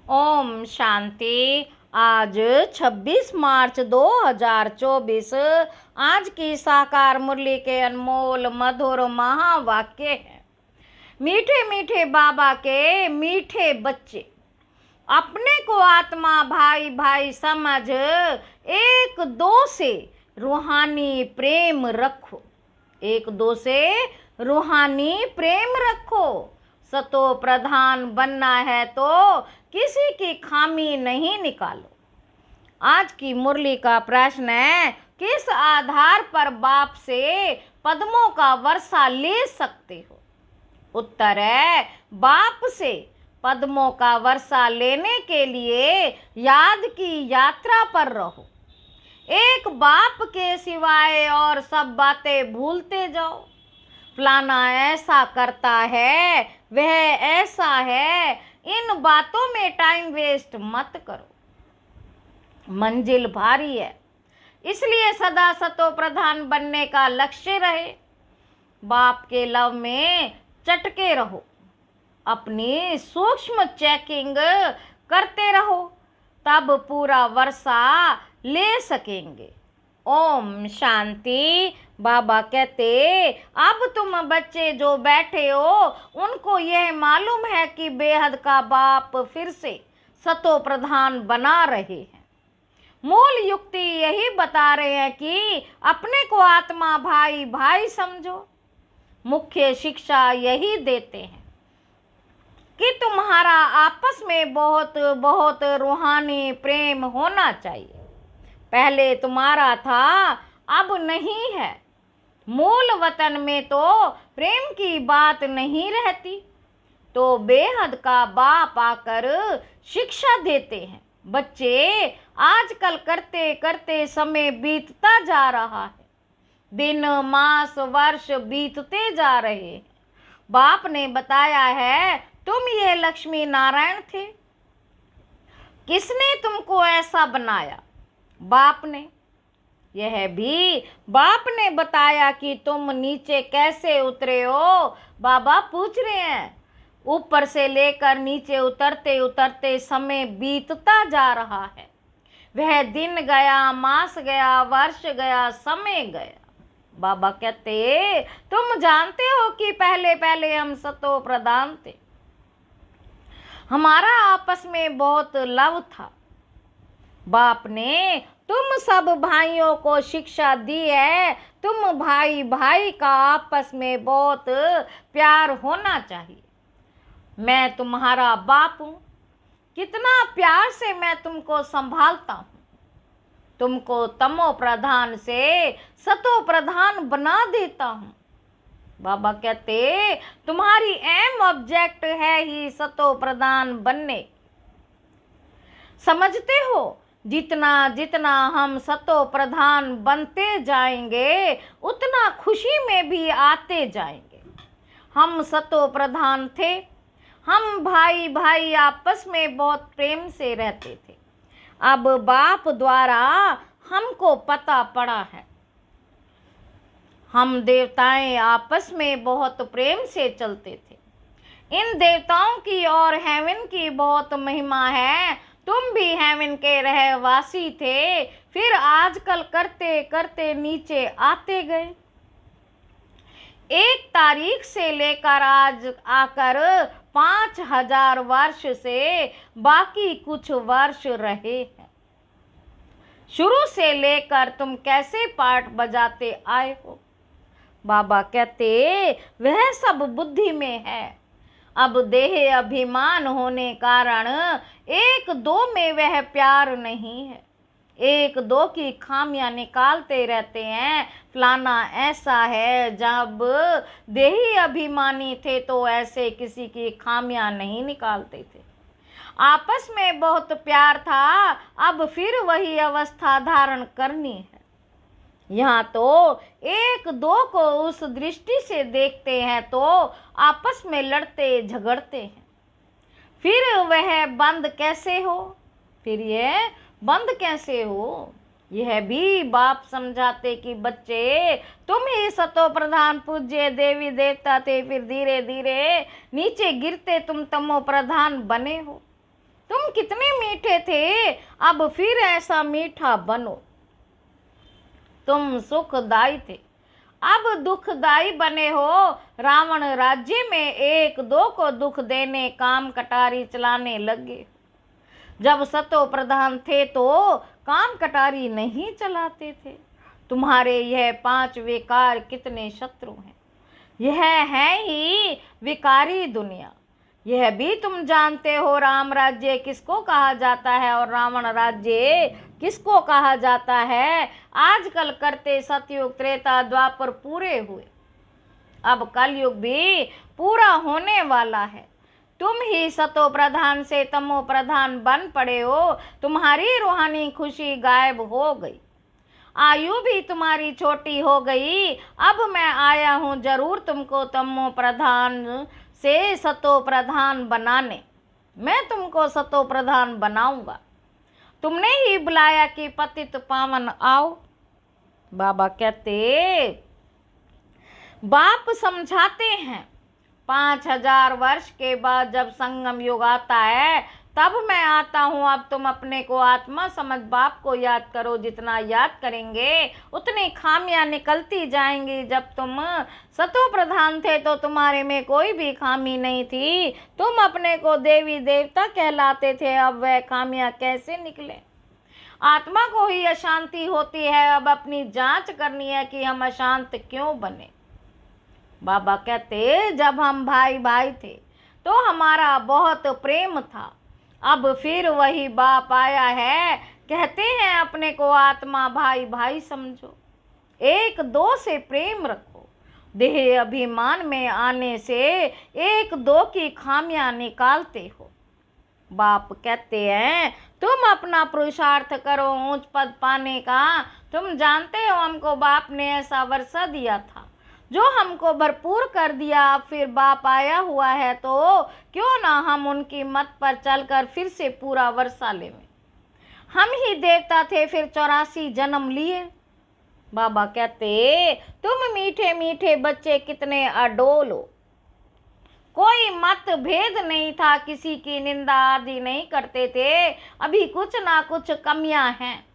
ओम शांति। आज 26 मार्च 2024 आज की साकार मुरली के अनमोल मधुर महावाक्य है। मीठे मीठे बाबा के मीठे बच्चे, अपने को आत्मा भाई भाई समझ एक दो से रूहानी प्रेम रखो। एक दो से रूहानी प्रेम रखो। सतो प्रधान बनना है तो किसी की खामी नहीं निकालो। आज की मुरली का प्रश्न है, किस आधार पर बाप से पद्मों का वर्षा ले सकते हो? उत्तर है, बाप से पद्मों का वर्षा लेने के लिए याद की यात्रा पर रहो। एक बाप के सिवाय और सब बातें भूलते जाओ। फलाना ऐसा करता है, वह ऐसा है, इन बातों में टाइम वेस्ट मत करो। मंजिल भारी है, इसलिए सदा सतो प्रधान बनने का लक्ष्य रहे। बाप के लव में चटके रहो। अपनी सूक्ष्म चेकिंग करते रहो, तब पूरा वर्षा ले सकेंगे। ओम शांति। बाबा कहते, अब तुम बच्चे जो बैठे हो उनको यह मालूम है कि बेहद का बाप फिर से सतो प्रधान बना रहे हैं। मूल युक्ति यही बता रहे हैं कि अपने को आत्मा भाई भाई समझो। मुख्य शिक्षा यही देते हैं कि तुम्हारा आपस में बहुत बहुत रूहानी प्रेम होना चाहिए। पहले तुम्हारा था, अब नहीं है। मूल वतन में तो प्रेम की बात नहीं रहती, तो बेहद का बाप आकर शिक्षा देते हैं। बच्चे, आजकल करते करते समय बीतता जा रहा है। दिन मास वर्ष बीतते जा रहे हैं। बाप ने बताया है, तुम ये लक्ष्मी नारायण थे। किसने तुमको ऐसा बनाया? बाप ने। यह भी बाप ने बताया कि तुम नीचे कैसे उतरे हो। बाबा पूछ रहे हैं, ऊपर से लेकर नीचे उतरते उतरते समय बीतता जा रहा है। वह दिन गया, मास गया, वर्ष गया, समय गया। बाबा कहते, तुम जानते हो कि पहले पहले हम सतो प्रधान थे। हमारा आपस में बहुत लव था। बाप ने तुम सब भाइयों को शिक्षा दी है, तुम भाई भाई का आपस में बहुत प्यार होना चाहिए। मैं तुम्हारा बाप हूँ, कितना प्यार से मैं तुमको संभालता हूँ। तुमको तमो प्रधान से सतो प्रधान बना देता हूँ। बाबा कहते, तुम्हारी एम ऑब्जेक्ट है ही सतो प्रधान बनने। समझते हो, जितना जितना हम सतो प्रधान बनते जाएंगे उतना खुशी में भी आते जाएंगे। हम सतो प्रधान थे, हम भाई भाई आपस में बहुत प्रेम से रहते थे। अब बाप द्वारा हमको पता पड़ा है, हम देवताएं आपस में बहुत प्रेम से चलते थे। इन देवताओं की और हेवन की बहुत महिमा है। तुम भी हेवन के रहवासी थे, फिर आजकल करते करते नीचे आते गए। 1 तारीख से लेकर आज आकर 5000 वर्ष से बाकी कुछ वर्ष रहे हैं। शुरू से लेकर तुम कैसे पाठ बजाते आए हो? बाबा कहते, वह सब बुद्धि में है। अब देह अभिमान होने कारण एक दो में वह प्यार नहीं है। एक दो की खामियां निकालते रहते हैं। फलाना ऐसा है। जब देही अभिमानी थे तो ऐसे किसी की खामियां नहीं निकालते थे। आपस में बहुत प्यार था, अब फिर वही अवस्था धारण करनी है। यहाँ तो एक दो को उस दृष्टि से देखते हैं तो आपस में लड़ते झगड़ते हैं। फिर वह बंद कैसे हो? फिर यह बंद कैसे हो? यह भी बाप समझाते कि बच्चे, तुम ही सतो प्रधान पूज्य देवी देवता थे, फिर धीरे धीरे नीचे गिरते तुम तमो प्रधान बने हो। तुम कितने मीठे थे, अब फिर ऐसा मीठा बनो। तुम सुखदाई थे, अब दुखदाई बने हो। रावण राज्य में एक दो को दुख देने काम कटारी चलाने लगे। जब सतो प्रधान थे तो काम कटारी नहीं चलाते थे। तुम्हारे यह 5 विकार कितने शत्रु हैं। यह है ही विकारी दुनिया। यह भी तुम जानते हो राम राज्य किसको कहा जाता है और रावण राज्य किसको कहा जाता है। आजकल करते सतयुग त्रेता द्वापर पूरे हुए, अब कलयुग भी पूरा होने वाला है। तुम ही सतो प्रधान से तमो प्रधान बन पड़े हो। तुम्हारी रूहानी खुशी गायब हो गई, आयु भी तुम्हारी छोटी हो गई। अब मैं आया हूँ जरूर तुमको तमो प्रधान से सतो प्रधान बनाने। मैं तुमको सतो प्रधान बनाऊंगा। तुमने ही बुलाया कि पतित पावन आओ। बाबा कहते, बाप समझाते हैं 5000 वर्ष के बाद जब संगम युग आता है तब मैं आता हूँ। अब तुम अपने को आत्मा समझ बाप को याद करो। जितना याद करेंगे उतनी खामियां निकलती जाएंगी। जब तुम सतो प्रधान थे तो तुम्हारे में कोई भी खामी नहीं थी। तुम अपने को देवी देवता कहलाते थे। अब वह खामियां कैसे निकले। आत्मा को ही अशांति होती है। अब अपनी जांच करनी है कि हम अशांत क्यों बने। बाबा कहते, जब हम भाई भाई थे तो हमारा बहुत प्रेम था। अब फिर वही बाप आया है। कहते हैं अपने को आत्मा भाई भाई समझो, एक दो से प्रेम रखो। देह अभिमान में आने से एक दो की खामियां निकालते हो। बाप कहते हैं तुम अपना पुरुषार्थ करो ऊंच पद पाने का। तुम जानते हो हमको बाप ने ऐसा वर्षा दिया था जो हमको भरपूर कर दिया। अब फिर बाप आया हुआ है तो क्यों ना हम उनकी मत पर चलकर फिर से पूरा वर्षा लें। हम ही देवता थे फिर 84 जन्म लिए। बाबा कहते, तुम मीठे मीठे बच्चे कितने अडोल हो। कोई मत भेद नहीं था, किसी की निंदा आदि नहीं करते थे। अभी कुछ ना कुछ कमियां हैं,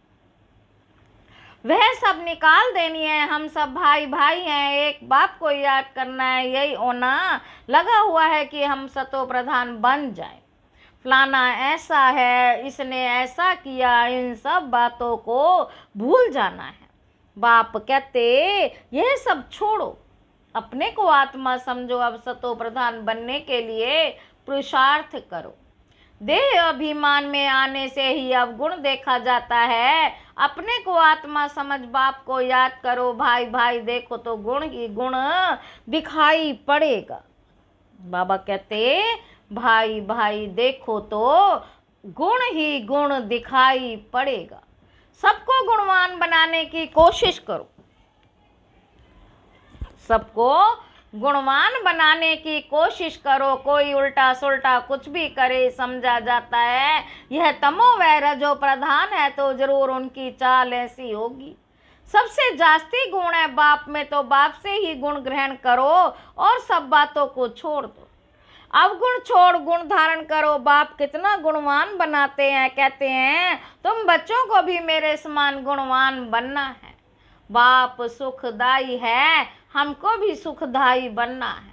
वह सब निकाल देनी है। हम सब भाई भाई हैं, एक बाप को याद करना है। यही होना लगा हुआ है कि हम सतो प्रधान बन जाए। फलाना ऐसा है, इसने ऐसा किया, इन सब बातों को भूल जाना है। बाप कहते, यह सब छोड़ो, अपने को आत्मा समझो। अब सतो प्रधान बनने के लिए पुरुषार्थ करो। देह अभिमान में आने से ही अवगुण देखा जाता है। अपने को आत्मा समझ बाप को याद करो। भाई भाई देखो तो गुण ही गुण दिखाई पड़ेगा। बाबा कहते, भाई भाई देखो तो गुण ही गुण दिखाई पड़ेगा। सबको गुणवान बनाने की कोशिश करो। सबको गुणवान बनाने की कोशिश करो। कोई उल्टा सुल्टा कुछ भी करे समझा जाता है यह तमो व रजो प्रधान है, तो जरूर उनकी चाल ऐसी होगी। सबसे जास्ती गुण है बाप में, तो बाप से ही गुण ग्रहण करो और सब बातों को छोड़ दो। अवगुण छोड़ गुण धारण करो। बाप कितना गुणवान बनाते हैं। कहते हैं तुम बच्चों को भी मेरे समान गुणवान बनना है। बाप सुखदाई है, हमको भी सुखदाई बनना है।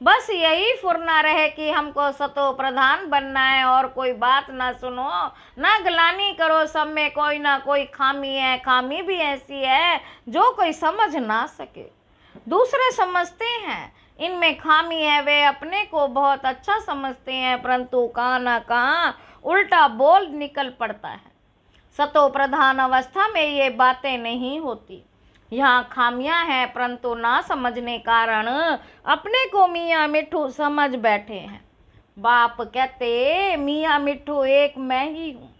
बस यही फुरना रहे कि हमको सतो प्रधान बनना है और कोई बात ना सुनो, ना गलानी करो। सब में कोई ना कोई खामी है। खामी भी ऐसी है जो कोई समझ ना सके। दूसरे समझते हैं इनमें खामी है, वे अपने को बहुत अच्छा समझते हैं, परंतु कहाँ ना कहाँ उल्टा बोल निकल पड़ता है। सतो प्रधान अवस्था में ये बातें नहीं होती। यहाँ खामियां हैं, परंतु ना समझने कारण अपने को मियाँ मिट्ठू समझ बैठे हैं। बाप कहते, मियाँ मिट्ठू एक मैं ही हूँ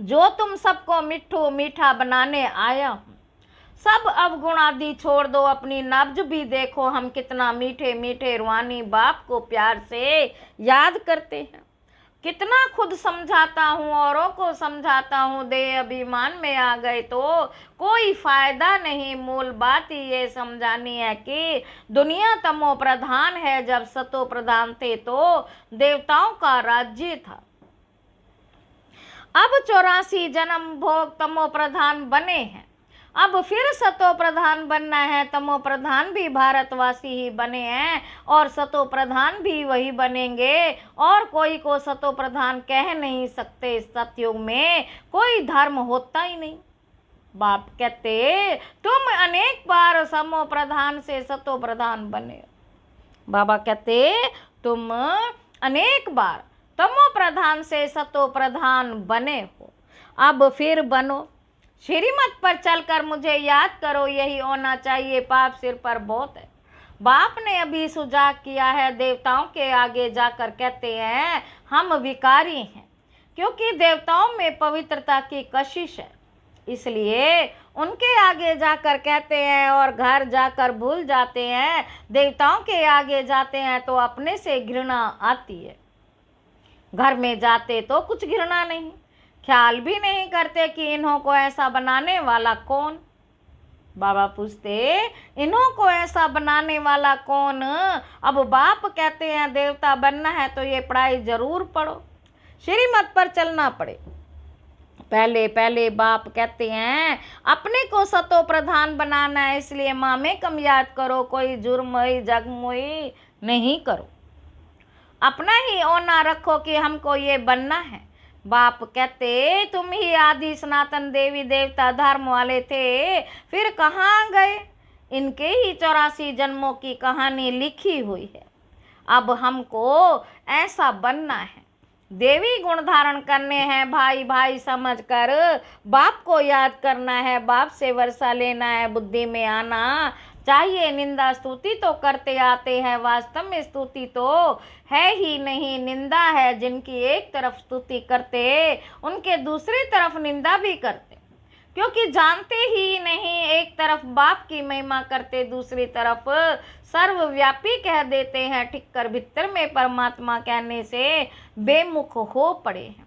जो तुम सबको मिट्ठू मीठा बनाने आया हूँ। सब अवगुण आदि छोड़ दो, अपनी नब्ज भी देखो। हम कितना मीठे मीठे रूहानी बाप को प्यार से याद करते हैं। कितना खुद समझाता हूँ, औरों को समझाता हूँ, देह अभिमान में आ गए तो कोई फायदा नहीं। मूल बात ही ये समझानी है कि दुनिया तमो प्रधान है, जब सतो प्रधान थे तो देवताओं का राज्य था। अब 84 जन्म भोग तमो प्रधान बने हैं, अब फिर सतो प्रधान बनना है। तमो प्रधान भी भारतवासी ही बने हैं और सतो प्रधान भी वही बनेंगे, और कोई को सतो प्रधान कह नहीं सकते। सतयुग में कोई धर्म होता ही नहीं। बाप कहते तुम अनेक बार समो प्रधान से सतो प्रधान बने। बाबा कहते तुम अनेक बार तमो प्रधान से सतो प्रधान बने हो, अब फिर बनो। श्रीमत पर चलकर मुझे याद करो, यही होना चाहिए। पाप सिर पर बहुत है। बाप ने अभी सुजाग किया है। देवताओं के आगे जाकर कहते हैं हम विकारी हैं, क्योंकि देवताओं में पवित्रता की कशिश है, इसलिए उनके आगे जाकर कहते हैं और घर जाकर भूल जाते हैं। देवताओं के आगे जाते हैं तो अपने से घृणा आती है, घर में जाते तो कुछ घृणा नहीं, ख्याल भी नहीं करते कि इन्हों को ऐसा बनाने वाला कौन। बाबा पूछते इन्हों को ऐसा बनाने वाला कौन। अब बाप कहते हैं देवता बनना है तो ये पढ़ाई जरूर पढ़ो, श्रीमत पर चलना पड़े। पहले पहले बाप कहते हैं अपने को सतो प्रधान बनाना है, इसलिए माँ में कम याद करो, कोई जुर्मोई जगमोई नहीं करो। अपना ही ओना रखो कि हमको ये बनना है। बाप कहते तुम ही आदि सनातन देवी देवता धर्म वाले थे, फिर कहाँ गए? इनके ही 84 जन्मों की कहानी लिखी हुई है। अब हमको ऐसा बनना है, देवी गुण धारण करने हैं, भाई भाई समझकर बाप को याद करना है, बाप से वर्षा लेना है, बुद्धि में आना चाहिए। निंदा स्तुति तो करते आते हैं, वास्तव में स्तुति तो है ही नहीं, निंदा है। जिनकी एक तरफ स्तुति करते उनके दूसरी तरफ निंदा भी करते, क्योंकि जानते ही नहीं। एक तरफ बाप की महिमा करते, दूसरी तरफ सर्वव्यापी कह देते हैं। ठीक कर भीतर में परमात्मा कहने से बेमुख हो पड़े हैं।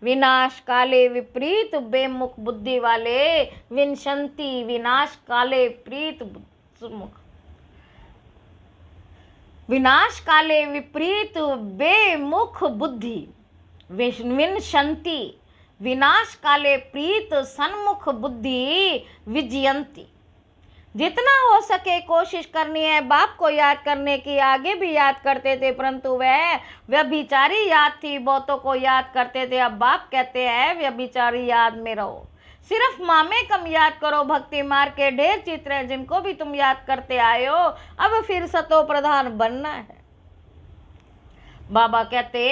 विनाश काले विपरीत बेमुख बुद्धि वाले विनशंति, विनाश काले विपरीत मुख, विनाश काले विपरीत बेमुख बुद्धि विनशंति, विनाश काले प्रीत सन्मुख बुद्धि विजयंती। जितना हो सके कोशिश करनी है बाप को याद करने की। आगे भी याद करते थे, परंतु वह व्यभिचारी याद थी, बहुतों को याद करते थे। अब बाप कहते हैं व्यभिचारी याद में रहो, सिर्फ माँ में कम याद करो। भक्ति मार्ग के ढेर चित्र हैं जिनको भी तुम याद करते आए हो, अब फिर सतो प्रधान बनना है। बाबा कहते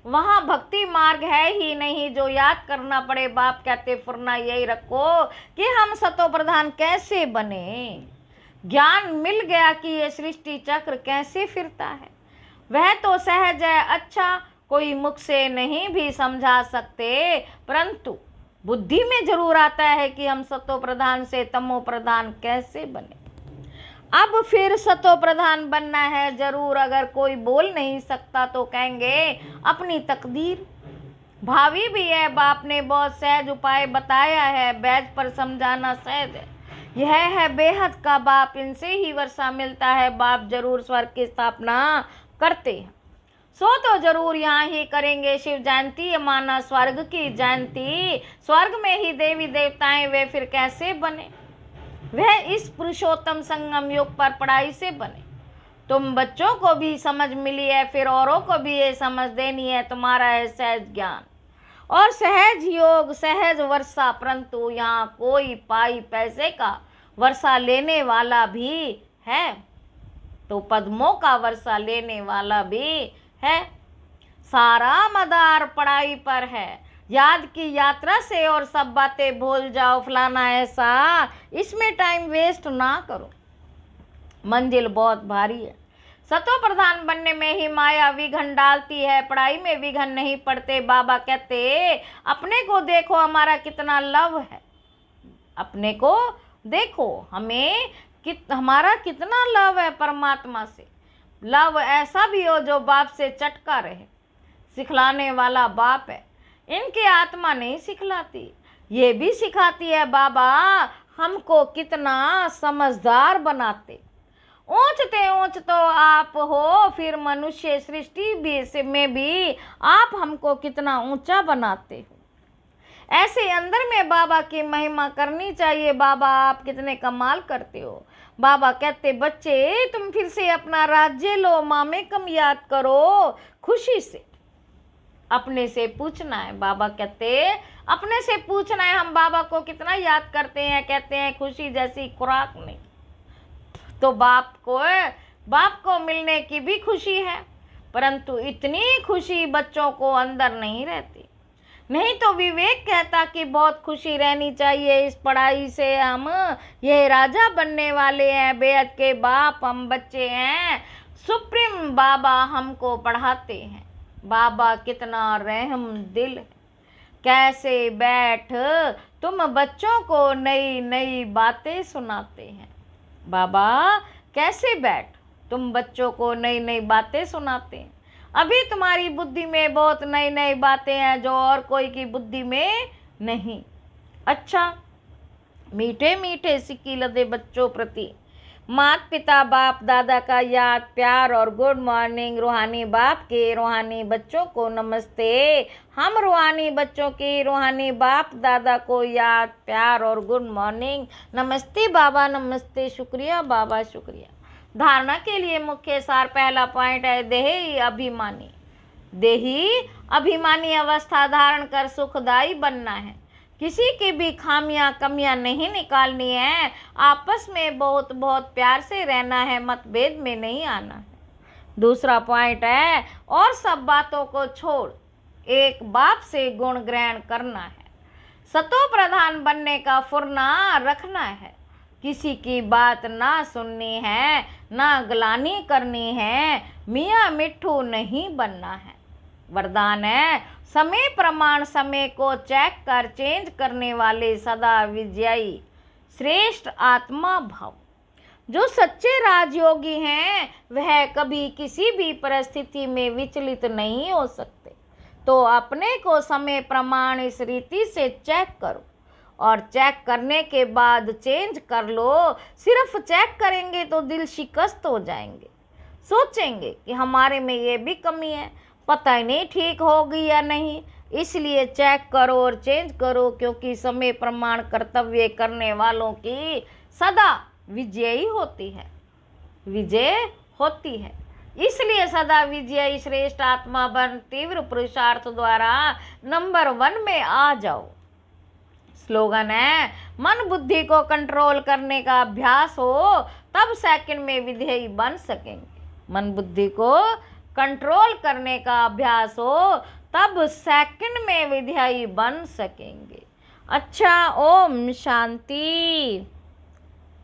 वहाँ भक्ति मार्ग है ही नहीं जो याद करना पड़े। बाप कहते फुरना यही रखो कि हम सतो प्रधान कैसे बने। ज्ञान मिल गया कि ये सृष्टि चक्र कैसे फिरता है, वह तो सहज है। अच्छा कोई मुख से नहीं भी समझा सकते, परंतु बुद्धि में जरूर आता है कि हम सतो प्रधान से तमो प्रधान कैसे बने। अब फिर सतो प्रधान बनना है जरूर। अगर कोई बोल नहीं सकता तो कहेंगे अपनी तकदीर। भावी भी है, बाप ने बहुत सहज उपाय बताया है, बैज पर समझाना सहज है। यह है बेहद का बाप, इनसे ही वर्षा मिलता है। बाप जरूर स्वर्ग की स्थापना करते हैं, सो तो जरूर यहाँ ही करेंगे शिव जयंती, माना स्वर्ग की जयंती। स्वर्ग में ही देवी देवताएं, वे फिर कैसे बने? वह इस पुरुषोत्तम संगम युग पर पढ़ाई से बने। तुम बच्चों को भी समझ मिली है, फिर औरों को भी ये समझ देनी है। तुम्हारा है सहज ज्ञान और सहज योग, सहज वर्षा, परंतु यहाँ कोई पाई पैसे का वर्षा लेने वाला भी है तो पद्मों का वर्षा लेने वाला भी है। सारा मदार पढ़ाई पर है, याद की यात्रा से और सब बातें भूल जाओ। फलाना ऐसा, इसमें टाइम वेस्ट ना करो, मंजिल बहुत भारी है। सतो प्रधान बनने में ही माया विघन डालती है, पढ़ाई में विघन नहीं पड़ते। बाबा कहते अपने को देखो हमारा कितना लव है, अपने को देखो हमें हमारा कितना लव है परमात्मा से। लव ऐसा भी हो जो बाप से चटका रहे, सिखलाने वाला बाप है, इनकी आत्मा नहीं सिखलाती। ये भी सिखाती है बाबा हमको कितना समझदार बनाते। ऊंचते ऊंच तो आप हो, फिर मनुष्य सृष्टि में भी आप हमको कितना ऊंचा बनाते हो। ऐसे अंदर में बाबा की महिमा करनी चाहिए। बाबा आप कितने कमाल करते हो। बाबा कहते बच्चे तुम फिर से अपना राज्य लो, मामे कम याद करो खुशी से। अपने से पूछना है, बाबा कहते अपने से पूछना है। हम बाबा को कितना याद करते हैं, कहते हैं खुशी जैसी खुराक नहीं। तो बाप को मिलने की भी खुशी है, परंतु इतनी खुशी बच्चों को अंदर नहीं रहती। नहीं तो विवेक कहता कि बहुत खुशी रहनी चाहिए, इस पढ़ाई से हम ये राजा बनने वाले हैं, बेहद के बाप हम बच्चे हैं, सुप्रीम बाबा हमको पढ़ाते हैं। बाबा कितना रहम दिल है। कैसे बैठ तुम बच्चों को नई नई बातें सुनाते हैं। बाबा कैसे बैठ तुम बच्चों को नई नई बातें सुनाते हैं। अभी तुम्हारी बुद्धि में बहुत नई नई बातें हैं जो और कोई की बुद्धि में नहीं। अच्छा, मीठे मीठे सिक्की लदे बच्चों प्रति माता पिता बाप दादा का याद प्यार और गुड मॉर्निंग। रूहानी बाप के रूहानी बच्चों को नमस्ते। हम रूहानी बच्चों की रूहानी बाप दादा को याद प्यार और गुड मॉर्निंग। नमस्ते बाबा, नमस्ते, शुक्रिया बाबा, शुक्रिया। धारणा के लिए मुख्य सार पहला पॉइंट है देही अभिमानी। देही अभिमानी अवस्था धारण कर सुखदायी बनना है। किसी की भी खामियां कमियां नहीं निकालनी है। आपस में बहुत बहुत प्यार से रहना है, मतभेद में नहीं आना है। दूसरा पॉइंट है और सब बातों को छोड़ एक बाप से गुण ग्रहण करना है। सतो प्रधान बनने का फुरना रखना है। किसी की बात ना सुननी है, ना गलानी करनी है, मियाँ मिट्ठू नहीं बनना है। वरदान है समय प्रमाण समय को चेक कर चेंज करने वाले सदा विजयी श्रेष्ठ आत्मा भाव। जो सच्चे राजयोगी हैं वह कभी किसी भी परिस्थिति में विचलित नहीं हो सकते। तो अपने को समय प्रमाण इस रीति से चेक करो और चेक करने के बाद चेंज कर लो। सिर्फ चेक करेंगे तो दिल शिकस्त हो जाएंगे, सोचेंगे कि हमारे में ये भी कमी है, पता ही नहीं ठीक होगी या नहीं। इसलिए चेक करो और चेंज करो, क्योंकि समय प्रमाण कर्तव्य करने वालों की सदा विजयी होती है, विजय होती है। इसलिए सदा विजयी श्रेष्ठ आत्मा बन तीव्र पुरुषार्थ द्वारा नंबर 1 में आ जाओ। स्लोगन है मन बुद्धि को कंट्रोल करने का अभ्यास हो तब सेकंड में विधेयी बन सकेंगे। मन बुद्धि को कंट्रोल करने का अभ्यास हो तब सेकंड में विधेयी बन सकेंगे। अच्छा, ओम शांति।